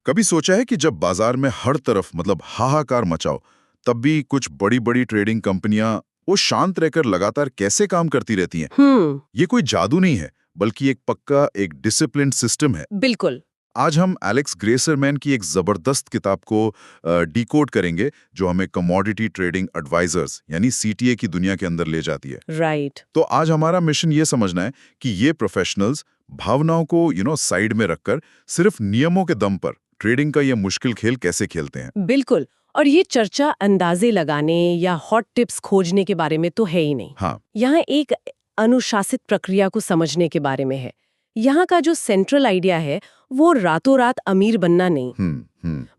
कभी सोचा है कि जब बाजार में हर तरफ मतलब हाहाकार मचाओ, तब भी कुछ बड़ी बड़ी ट्रेडिंग कंपनियां वो शांत रहकर लगातार कैसे काम करती रहती हैं? ये कोई जादू नहीं है, बल्कि एक पक्का एक डिसिप्लिन्ड सिस्टम है। बिल्कुल। आज हम एलेक्स ग्रेसरमैन की एक जबरदस्त किताब को डिकोड करेंगे, जो हमें कमोडिटी ट्रेडिंग एडवाइजर्स यानी सीटीए की दुनिया के अंदर ले जाती है। राइट। तो आज हमारा मिशन ये समझना है कि ये प्रोफेशनल्स भावनाओं को साइड में रखकर सिर्फ नियमों के दम पर ट्रेडिंग का ये मुश्किल खेल कैसे खेलते हैं। बिल्कुल। और ये चर्चा अंदाजे लगाने या हॉट टिप्स खोजने के बारे में तो है ही नहीं। हाँ, यहाँ एक अनुशासित प्रक्रिया को समझने के बारे में है। यहाँ का जो सेंट्रल आइडिया है वो रातों रात अमीर बनना नहीं,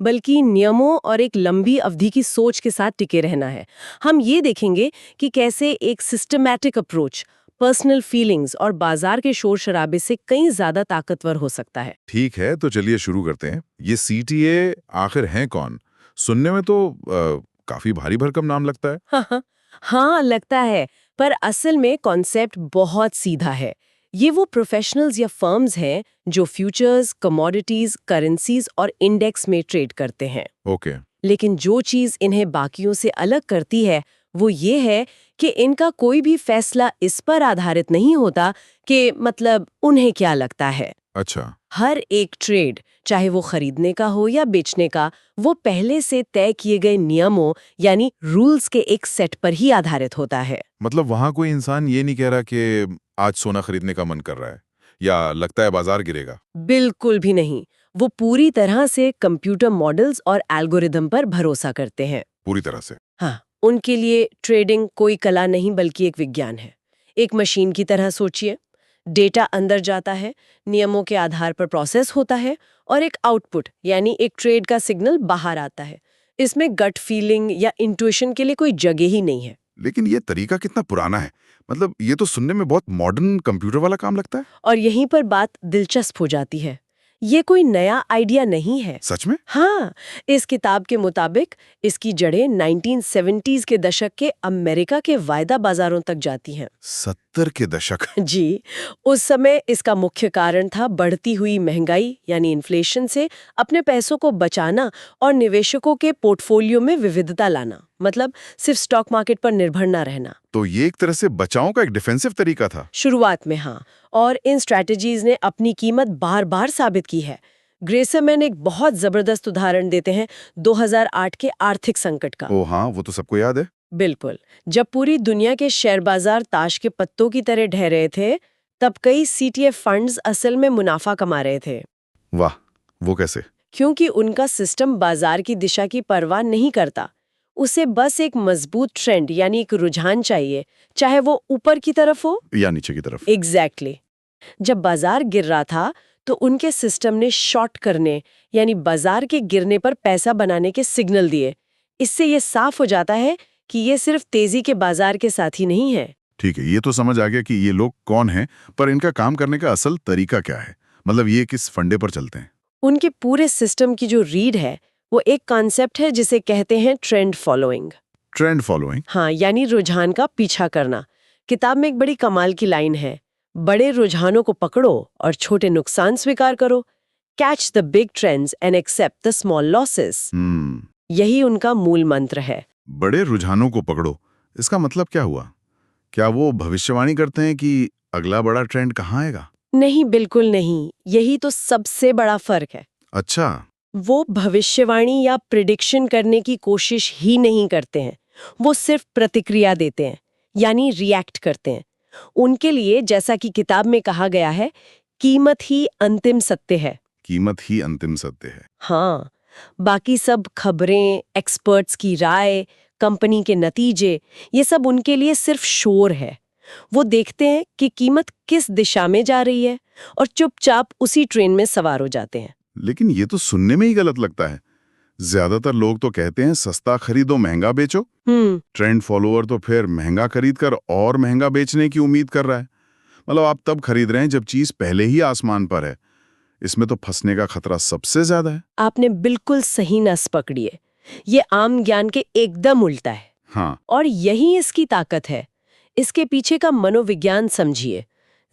बल्कि नियमों और एक लंबी अवधि की सोच के साथ टिके रहना है। हम ये देखेंगे कि कैसे एक सिस्टमैटिक अप्रोच पर्सनल फीलिंग्स और बाजार के शोर शराबे से कहीं ज्यादा ताकतवर हो सकता है। ठीक है, तो चलिए शुरू करते हैं। ये सीटीए आखिर हैं कौन? सुनने में तो काफी भारी भरकम नाम लगता है। हाँ, लगता है, पर असल में कॉन्सेप्ट बहुत सीधा है। ये वो प्रोफेशनल्स या फर्म्स हैं जो फ्यूचर्स, कमोडिटीज, करेंसीज और इंडेक्स में ट्रेड करते हैं। ओके। लेकिन जो चीज इन्हें बाकियों से अलग करती है वो ये है कि इनका कोई भी फैसला इस पर आधारित नहीं होता कि मतलब उन्हें क्या लगता है। अच्छा। हर एक ट्रेड, चाहे वो खरीदने का हो या बेचने का, वो पहले से तय किए गए नियमों यानी रूल्स के एक सेट पर ही आधारित होता है। मतलब वहां कोई इंसान ये नहीं कह रहा कि आज सोना खरीदने का मन कर रहा है या लगता है बाजार गिरेगा। बिल्कुल भी नहीं। वो पूरी तरह से कंप्यूटर मॉडल्स और एल्गोरिदम पर भरोसा करते हैं। पूरी तरह से। हाँ, उनके लिए ट्रेडिंग कोई कला नहीं बल्कि एक विज्ञान है। एक मशीन की तरह सोचिए। डेटा अंदर जाता है, नियमों के आधार पर प्रोसेस होता है और एक आउटपुट यानी एक ट्रेड का सिग्नल बाहर आता है। इसमें गट फीलिंग या इंट्यूशन के लिए कोई जगह ही नहीं है। लेकिन ये तरीका कितना पुराना है? मतलब ये तो सुनने में बहुत मॉडर्न कंप्यूटर वाला काम लगता है। और यहीं पर बात दिलचस्प हो जाती है। ये कोई नया आइडिया नहीं है। सच में? हाँ, इस किताब के मुताबिक इसकी जड़ें 1970s के दशक के अमेरिका के वायदा बाजारों तक जाती हैं। 70 के दशक। जी, उस समय इसका मुख्य कारण था बढ़ती हुई महंगाई यानी इन्फ्लेशन से अपने पैसों को बचाना और निवेशकों के पोर्टफोलियो में विविधता लाना, मतलब सिर्फ स्टॉक मार्केट पर निर्भर न रहना। तो ये एक तरह से बचाव का एक डिफेंसिव तरीका था। शुरुआत में हाँ, और इन स्ट्रैटेजीज ने अपनी कीमत बार बार साबित की है। ग्रेसरमैन एक बहुत जबरदस्त उदाहरण देते हैं 2008 के आर्थिक संकट का। ओ हाँ, वो तो सबको याद है। बिल्कुल। जब पूरी दुनिया के शेयर बाजार ताश के पत्तों की तरह ढह रहे थे, तब कई सीटीएफ फंड्स असल में मुनाफा कमा रहे थे। वाह, वो कैसे? क्योंकि उनका सिस्टम बाजार की दिशा की परवाह नहीं करता। उसे बस एक मजबूत ट्रेंड यानी एक रुझान चाहिए, चाहे वो ऊपर की तरफ हो या नीचे की तरफ। एग्जैक्टली। जब बाजार गिर रहा था तो उनके सिस्टम ने शॉर्ट करने यानी बाजार के गिरने पर पैसा बनाने के सिग्नल दिए। इससे ये साफ हो जाता है कि ये सिर्फ तेजी के बाजार के साथ ही नहीं है। ठीक है, ये तो समझ आ गया कि ये लोग कौन हैं, पर इनका काम करने का असल तरीका क्या है? मतलब ये किस फंडे पर चलते हैं? उनके पूरे सिस्टम की जो रीड है वो एक कॉन्सेप्ट है जिसे कहते हैं ट्रेंड फॉलोइंग। Trend following? हाँ, यानी रुझान का पीछा करना। किताब में एक बड़ी कमाल की लाइन है, बड़े रुझानों को पकड़ो और छोटे नुकसान स्वीकार करो। Catch the big trends and accept the small losses. यही उनका मूल मंत्र है। बड़े रुझानों को पकड़ो, इसका मतलब क्या हुआ? क्या वो भविष्यवाणी करते हैं कि अगला बड़ा ट्रेंड कहाँ आएगा? नहीं, बिल्कुल नहीं। यही तो सबसे बड़ा फर्क है। अच्छा। वो भविष्यवाणी या प्रिडिक्शन करने की कोशिश ही नहीं करते हैं। वो सिर्फ प्रतिक्रिया देते हैं, यानी रिएक्ट करते हैं। उनके लिए, जैसा कि किताब में कहा गया है, कीमत ही अंतिम सत्य है। कीमत ही अंतिम सत्य है। हाँ, बाकी सब खबरें, एक्सपर्ट्स की राय, कंपनी के नतीजे, ये सब उनके लिए सिर्फ शोर है। वो देखते हैं कि कीमत किस दिशा में जा रही है और चुपचाप उसी ट्रेन में सवार हो जाते हैं। लेकिन ये तो सुनने में ही गलत लगता है। ज्यादातर लोग तो कहते हैं सस्ता खरीदो महंगा बेचो। ट्रेंड फॉलोअर तो फिर महंगा खरीद कर और महंगा बेचने की उम्मीद कर रहा है। मतलब आप तब खरीद रहे हैं जब चीज पहले ही आसमान पर है। इसमें तो फंसने का खतरा सबसे ज्यादा है। आपने बिल्कुल सही नस पकड़ी है। ये आम ज्ञान के एकदम उल्टा है। हाँ। और यही इसकी ताकत है। इसके पीछे का मनोविज्ञान समझिए।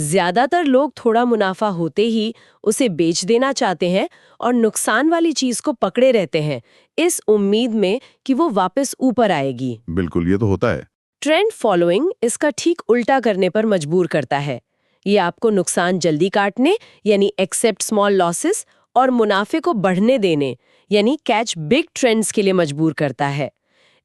ज्यादातर लोग थोड़ा मुनाफा होते ही उसे बेच देना चाहते हैं और नुकसान वाली चीज को पकड़े रहते हैं, इस उम्मीद में कि वो वापस ऊपर आएगी। बिल्कुल, ये तो होता है। ट्रेंड फॉलोइंग इसका ठीक उल्टा करने पर मजबूर करता है। ये आपको नुकसान जल्दी काटने यानी एक्सेप्ट स्मॉल लॉसेस और मुनाफे को बढ़ने देने यानी कैच बिग ट्रेंड्स के लिए मजबूर करता है।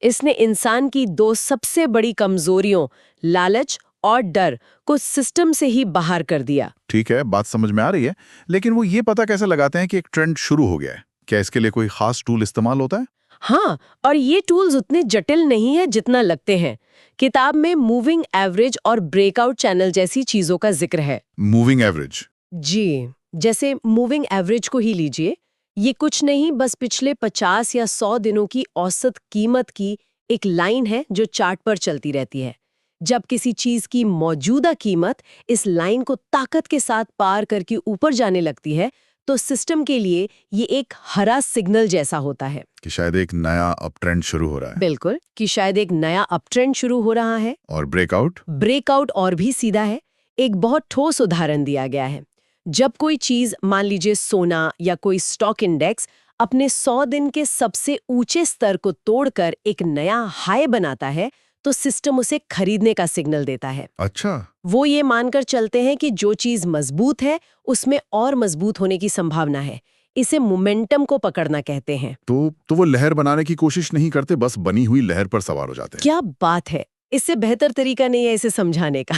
इसने इंसान की दो सबसे बड़ी कमजोरियों, लालच और डर, को सिस्टम से ही बाहर कर दिया। ठीक है, बात समझ में आ रही है, लेकिन वो ये पता कैसे लगाते हैं कि एक ट्रेंड शुरू हो गया है? क्या इसके लिए कोई खास टूल इस्तेमाल होता है? हाँ, और ये टूल्स उतने जटिल नहीं है जितना लगते हैं। किताब में मूविंग एवरेज और ब्रेकआउट चैनल जैसी चीजों का जिक्र है। Moving average? जी, जैसे मूविंग एवरेज को ही लीजिए। ये कुछ नहीं, बस पिछले 50 या 100 दिनों की औसत कीमत की एक लाइन है जो चार्ट पर चलती रहती है। जब किसी चीज की मौजूदा कीमत इस लाइन को ताकत के साथ पार करके ऊपर जाने लगती है, तो सिस्टम के लिए ये एक हरा सिग्नल जैसा होता है कि शायद एक नया अप ट्रेंड शुरू हो रहा है। बिल्कुल, कि शायद एक नया अप ट्रेंड शुरू हो रहा है। और ब्रेकआउट? ब्रेकआउट और भी सीधा है। एक बहुत ठोस उदाहरण दिया गया है। जब कोई चीज, मान लीजिए सोना या कोई स्टॉक इंडेक्स, अपने 100 दिन के सबसे ऊंचे स्तर को तोड़कर एक नया हाई बनाता है, तो सिस्टम उसे खरीदने का सिग्नल देता है। अच्छा। वो ये मानकर चलते हैं कि जो चीज मजबूत है उसमें और मजबूत होने की संभावना है। इसे मोमेंटम को पकड़ना कहते हैं। तो वो लहर बनाने की कोशिश नहीं करते, बस बनी हुई लहर पर सवार हो जाते हैं। क्या बात है! इससे बेहतर तरीका नहीं है इसे समझाने का।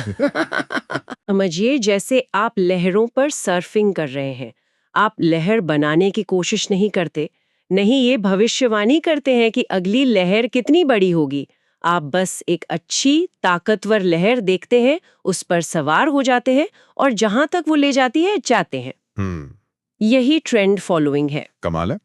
समझिए, जैसे आप लहरों पर सर्फिंग कर रहे हैं। आप लहर बनाने की कोशिश नहीं करते, नहीं ये भविष्यवाणी करते हैं कि अगली लहर कितनी बड़ी होगी। आप बस एक अच्छी ताकतवर लहर देखते हैं, उस पर सवार हो जाते हैं और जहां तक वो ले जाती है जाते हैं। यही ट्रेंड फॉलोइंग है। कमाल है।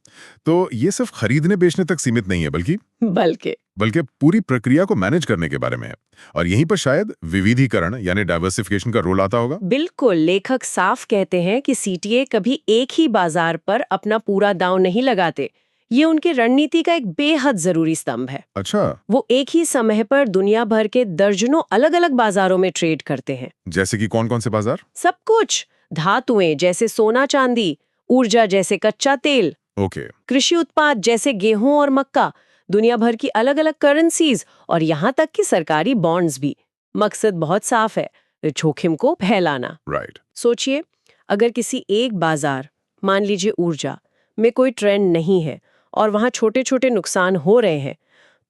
तो ये सिर्फ खरीदने बेचने तक सीमित नहीं है, बल्कि पूरी प्रक्रिया को मैनेज करने के बारे में है। और यहीं पर शायद विविधीकरण यानी डाइवर्सिफिकेशन का रोल आता होगा। बिल्कुल, लेखक साफ कहते हैं कि सीटीए कभी एक ही बाजार पर अपना पूरा दांव नहीं लगाते। ये उनकी रणनीति का एक बेहद जरूरी स्तंभ है। अच्छा। वो एक ही समय पर दुनिया भर के दर्जनों अलग-अलग बाजारों में ट्रेड करते हैं। जैसे कि कौन-कौन से बाजार? सब कुछ, धातुएं जैसे सोना चांदी, ऊर्जा जैसे कच्चा तेल, ओके, कृषि उत्पाद जैसे गेहूं और मक्का, दुनिया भर की अलग-अलग करेंसीज और यहाँ तक कि सरकारी बॉन्ड्स भी। मकसद बहुत साफ है, जोखिम को फैलाना। राइट। सोचिए, अगर किसी एक बाजार, मान लीजिए ऊर्जा, में कोई ट्रेंड नहीं है और वहाँ छोटे-छोटे नुकसान हो रहे हैं,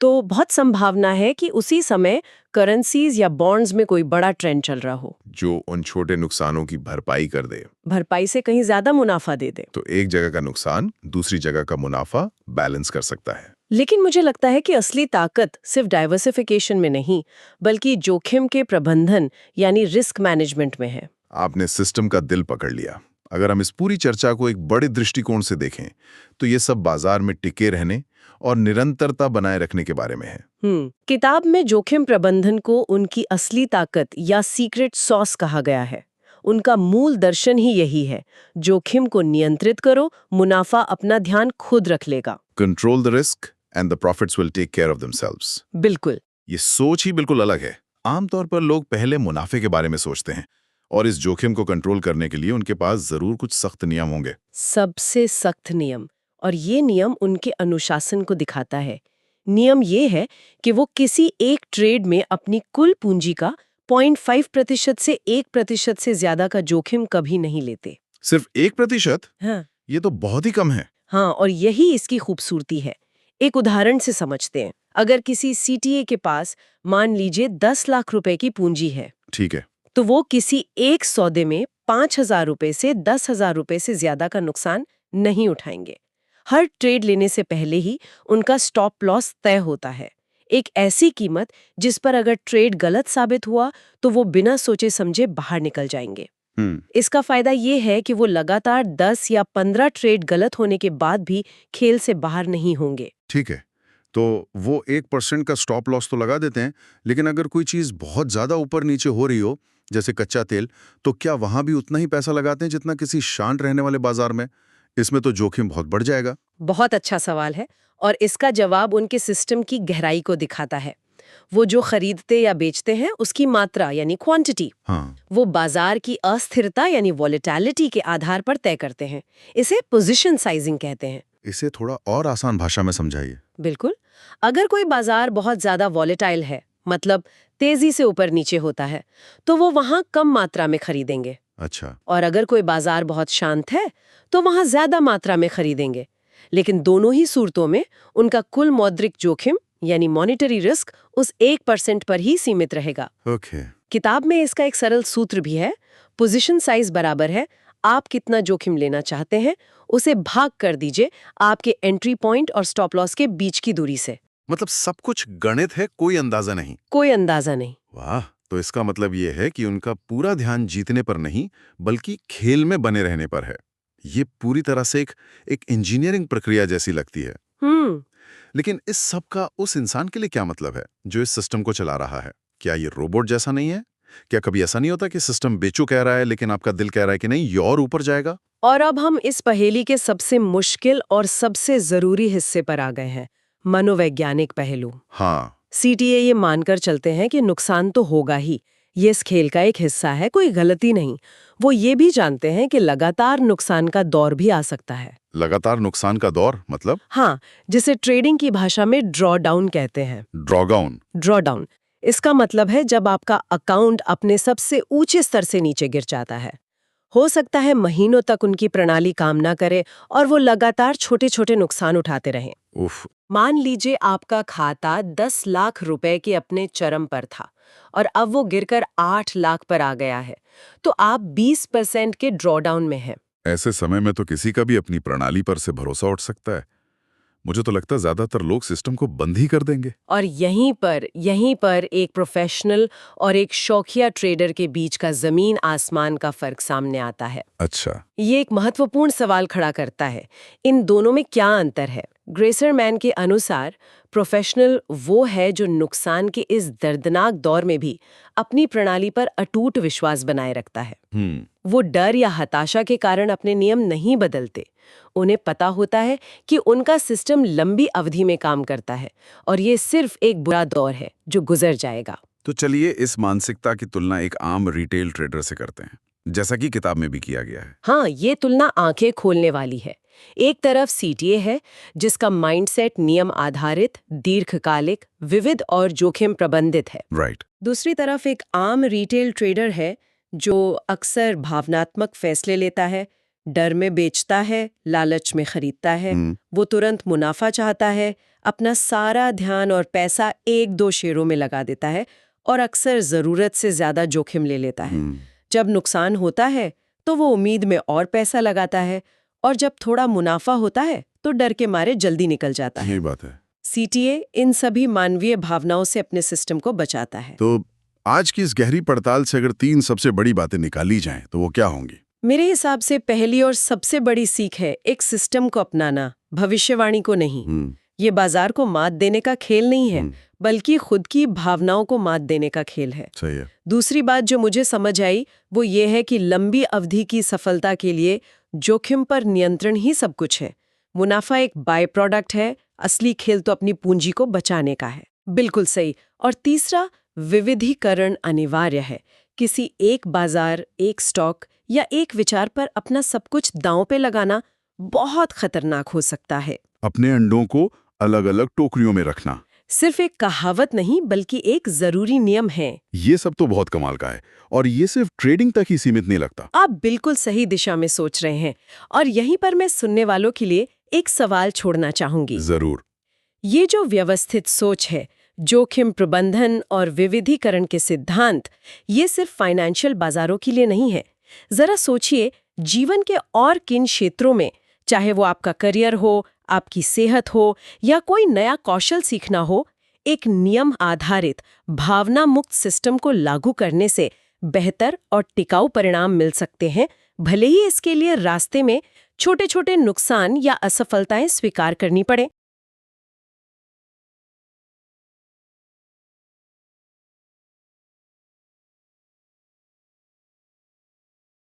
तो बहुत संभावना है कि उसी समय करेंसीज या बॉन्ड्स में कोई बड़ा ट्रेंड चल रहा हो जो उन छोटे नुकसानों की भरपाई कर दे, भरपाई से कहीं ज्यादा मुनाफा दे दे। तो एक जगह का नुकसान दूसरी जगह का मुनाफा बैलेंस कर सकता है। लेकिन मुझे लगता है कि असली ताकत सिर्फ डाइवर्सिफिकेशन में नहीं, बल्कि जोखिम के प्रबंधन यानी रिस्क मैनेजमेंट में है। आपने सिस्टम का दिल पकड़ लिया। अगर हम इस पूरी चर्चा को एक बड़े दृष्टिकोण से देखें, तो ये सब बाजार में टिके रहने और निरंतरता बनाए रखने के बारे में है। किताब में जोखिम प्रबंधन को उनकी असली ताकत या सीक्रेट सॉस कहा गया है। उनका मूल दर्शन ही यही है, जोखिम को नियंत्रित करो, मुनाफा अपना ध्यान खुद रख लेगा। Control the risk and the profits will take care of themselves. बिल्कुल। ये सोच ही बिल्कुल अलग है। आमतौर पर लोग पहले मुनाफे के बारे में सोचते हैं, और इस जोखिम को कंट्रोल करने के लिए उनके पास जरूर कुछ सख्त नियम होंगे। सबसे सख्त नियम, और ये नियम उनके अनुशासन को दिखाता है। नियम ये है कि वो किसी एक ट्रेड में अपनी कुल पूंजी का 0.5% से 1% से ज्यादा का जोखिम कभी नहीं लेते। सिर्फ 1%? हाँ। ये तो बहुत ही कम है। हाँ, और यही इसकी खूबसूरती है। एक उदाहरण से समझते हैं। अगर किसी सीटीए के पास मान लीजिए 10 लाख रुपए की पूंजी है, ठीक है, तो वो किसी एक सौदे में 5,000 रुपए से 10,000 रुपए से ज्यादा का नुकसान नहीं उठाएंगे। हर ट्रेड लेने से पहले ही उनका स्टॉप लॉस तय होता है, एक ऐसी कीमत जिस पर अगर ट्रेड गलत साबित हुआ तो वो बिना सोचे समझे बाहर निकल जाएंगे। इसका फायदा ये है कि वो लगातार 10 या 15 ट्रेड गलत होने के बाद भी खेल से बाहर नहीं होंगे। ठीक है, तो वो 1% का स्टॉप लॉस तो लगा देते हैं, लेकिन अगर कोई चीज बहुत ज्यादा ऊपर नीचे हो रही हो, जैसे कच्चा तेल, तो क्या वहां भी उतना ही पैसा लगाते हैं जितना किसी शांत रहने वाले बाजार में? इसमें तो जोखिम बहुत बढ़ जाएगा। बहुत अच्छा सवाल है, और इसका जवाब उनके सिस्टम की गहराई को दिखाता है। वो जो खरीदते या बेचते हैं उसकी मात्रा यानी क्वांटिटी हाँ, वो बाजार की अस्थिरता यानी वॉलेटिलिटी के आधार पर तय करते हैं। इसे पोजीशन साइजिंग कहते हैं। इसे थोड़ा और आसान भाषा में समझाइए। बिल्कुल। अगर कोई बाजार बहुत ज्यादा वॉलेटाइल है, मतलब तेजी से ऊपर नीचे होता है, तो वो वहां कम मात्रा में खरीदेंगे। अच्छा। और अगर कोई बाजार बहुत शांत है तो वहां ज्यादा मात्रा में खरीदेंगे। लेकिन दोनों ही सूरतों में उनका कुल मौद्रिक जोखिम यानी मॉनेटरी रिस्क उस 1% पर ही सीमित रहेगा। ओके। किताब में इसका एक सरल सूत्र भी है। पोजीशन साइज बराबर है आप कितना जोखिम लेना चाहते हैं उसे भाग कर दीजिए आपके एंट्री पॉइंट और स्टॉप लॉस के बीच की दूरी से। मतलब सब कुछ गणित है, कोई अंदाजा नहीं। कोई अंदाजा नहीं। वाह, तो इसका मतलब ये है कि उनका पूरा ध्यान जीतने पर नहीं बल्कि खेल में बने रहने पर है। ये पूरी तरह से एक इंजीनियरिंग प्रक्रिया जैसी लगती है। लेकिन इस सब का उस इंसान के लिए क्या मतलब है जो इस सिस्टम को चला रहा है? क्या ये रोबोट जैसा नहीं है? क्या कभी ऐसा नहीं होता कि सिस्टम बेचो कह रहा है लेकिन आपका दिल कह रहा है कि नहीं, ये और ऊपर जाएगा? और अब हम इस पहेली के सबसे मुश्किल और सबसे जरूरी हिस्से पर आ गए हैं, मनोवैज्ञानिक पहलू। हाँ, सीटीए ये मानकर चलते हैं कि नुकसान तो होगा ही, ये इस खेल का एक हिस्सा है, कोई गलती नहीं। वो ये भी जानते हैं कि लगातार नुकसान का दौर भी आ सकता है। लगातार नुकसान का दौर मतलब? हाँ, जिसे ट्रेडिंग की भाषा में ड्रॉ डाउन कहते हैं। ड्रॉडाउन? ड्रॉ डाउन इसका मतलब है जब आपका अकाउंट अपने सबसे ऊंचे स्तर से नीचे गिर जाता है। हो सकता है महीनों तक उनकी प्रणाली काम ना करे और वो लगातार छोटे छोटे नुकसान उठाते रहें। उफ। मान लीजिए आपका खाता 10 लाख रुपए के अपने चरम पर था और अब वो गिरकर 8 लाख पर आ गया है, तो आप 20% के ड्रॉडाउन में हैं। ऐसे समय में तो किसी का भी अपनी प्रणाली पर से भरोसा उठ सकता है। मुझे तो लगता है ज्यादातर लोग सिस्टम को बंद ही कर देंगे। और यहीं पर एक प्रोफेशनल और एक शौकिया ट्रेडर के बीच का जमीन आसमान का फर्क सामने आता है। अच्छा। ये एक महत्वपूर्ण सवाल खड़ा करता है, इन दोनों में क्या अंतर है? ग्रेसरमैन के अनुसार प्रोफेशनल वो है जो नुकसान के इस दर्दनाक दौर में भी अपनी प्रणाली पर अटूट विश्वास बनाए रखता है। वो डर या हताशा के कारण अपने नियम नहीं बदलते। उन्हें पता होता है कि उनका सिस्टम लंबी अवधि में काम करता है और ये सिर्फ एक बुरा दौर है जो गुजर जाएगा। तो चलिए इस मानसिकता की तुलना एक आम रिटेल ट्रेडर से करते हैं, जैसा कि किताब में भी किया गया है। हाँ, ये तुलना आंखें खोलने वाली है। एक तरफ सीटीए है जिसका माइंडसेट नियम आधारित, दीर्घकालिक, विविध और जोखिम प्रबंधित है। राइट। दूसरी तरफ एक आम रिटेल ट्रेडर है जो अक्सर भावनात्मक फैसले लेता है, डर में बेचता है, लालच में खरीदता है। वो तुरंत मुनाफा चाहता है, अपना सारा ध्यान और पैसा 1-2 शेयरों में लगा देता है और अक्सर जरूरत से ज्यादा जोखिम ले लेता है। जब नुकसान होता है तो वो उम्मीद में और पैसा लगाता है और जब थोड़ा मुनाफा होता है तो डर के मारे जल्दी निकल जाता है। यही बात है। सीटीए इन सभी मानवीय भावनाओं से अपने सिस्टम को बचाता है। तो आज की इस गहरी पड़ताल से अगर 3 सबसे बड़ी बातें निकाली जाएं तो वो क्या होंगी? मेरे हिसाब से पहली और सबसे बड़ी सीख है एक सिस्टम को अपनाना, भविष्यवाणी को नहीं। ये बाजार को मात देने का खेल नहीं है, बल्कि खुद की भावनाओं को मात देने का खेल है। सही है। दूसरी बात जो मुझे समझ आई वो ये है कि लंबी अवधि की सफलता के लिए जोखिम पर नियंत्रण ही सब कुछ है। मुनाफा एक बाय प्रोडक्ट है, असली खेल तो अपनी पूंजी को बचाने का है। बिल्कुल सही। और तीसरा, विविधीकरण अनिवार्य है। किसी एक बाजार, एक स्टॉक या एक विचार पर अपना सब कुछ दांव पे लगाना बहुत खतरनाक हो सकता है। अपने अंडों को अलग अलग टोकरियों में रखना सिर्फ एक कहावत नहीं बल्कि एक जरूरी नियम है। ये सब तो बहुत कमाल का है और ये सिर्फ ट्रेडिंग तक ही सीमित नहीं लगता। आप बिल्कुल सही दिशा में सोच रहे हैं और यहीं पर मैं सुनने वालों के लिए एक सवाल छोड़ना चाहूंगी। जरूर। ये जो व्यवस्थित सोच है, जोखिम प्रबंधन और विविधीकरण के सिद्धांत, ये सिर्फ फाइनेंशियल बाजारों के लिए नहीं है। जरा सोचिए, जीवन के और किन क्षेत्रों में, चाहे वो आपका करियर हो, आपकी सेहत हो या कोई नया कौशल सीखना हो, एक नियम आधारित, भावना मुक्त सिस्टम को लागू करने से बेहतर और टिकाऊ परिणाम मिल सकते हैं, भले ही इसके लिए रास्ते में छोटे छोटे नुकसान या असफलताएं स्वीकार करनी पड़े।